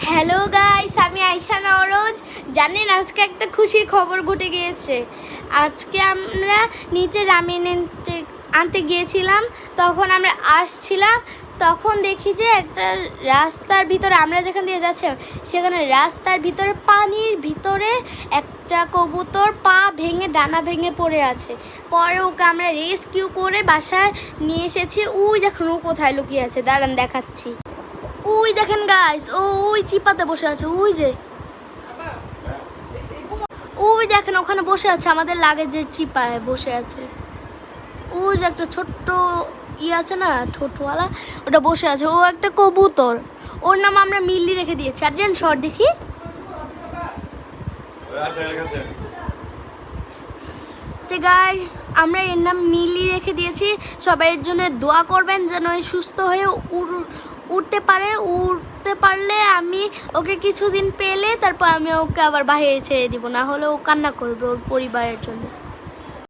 Hello guys, আমি আয়শা নওরোজ। জানেন আজকে একটা খুশির খবর ঘটে গিয়েছে। আজকে আমরা নিচে রামেন আনতে গিয়েছিলাম। তখন আমরা আসছিলাম, তখন দেখি যে একটা রাস্তার ভিতরে, আমরা যেখান দিয়ে যাচ্ছিলাম সেখানে রাস্তার ভিতরে পানির ভিতরে একটা কবুতর পা ভেঙে ডানা ভেঙে পড়ে আছে। পরে ওকে আমরা রেস্কিউ করে বাসায় নিয়ে এসেছি। ওই দেখুন ও কোথায় লুকিয়ে আছে, দাঁড়ান দেখাচ্ছি। ওই দেখেন গাইস, ওই চিপাতে বসে আছে। ওই যে ওই দেখেন ওখানে বসে আছে, আমাদের লাগেজের চিপায় বসে আছে। ওই যে একটা ছোট্ট আছে না, ঠোঁটওয়ালা, ওটা বসে আছে। ও একটা কবুতর, ওর নাম আমরা মিল্লি রেখে দিয়েছি। আর যেন শর্ট দেখি, তো গাইস আমরা এর নাম মিলি রেখে দিয়েছি। সবাই এর জন্য দোয়া করবেন যেন সুস্থ হয়ে উঠতে পারলে আমি ওকে কিছুদিন পেলে তারপর আমি ওকে আবার বাইরে ছেড়ে দিব, না হলে ও কান্না করবে ওর পরিবারের জন্য।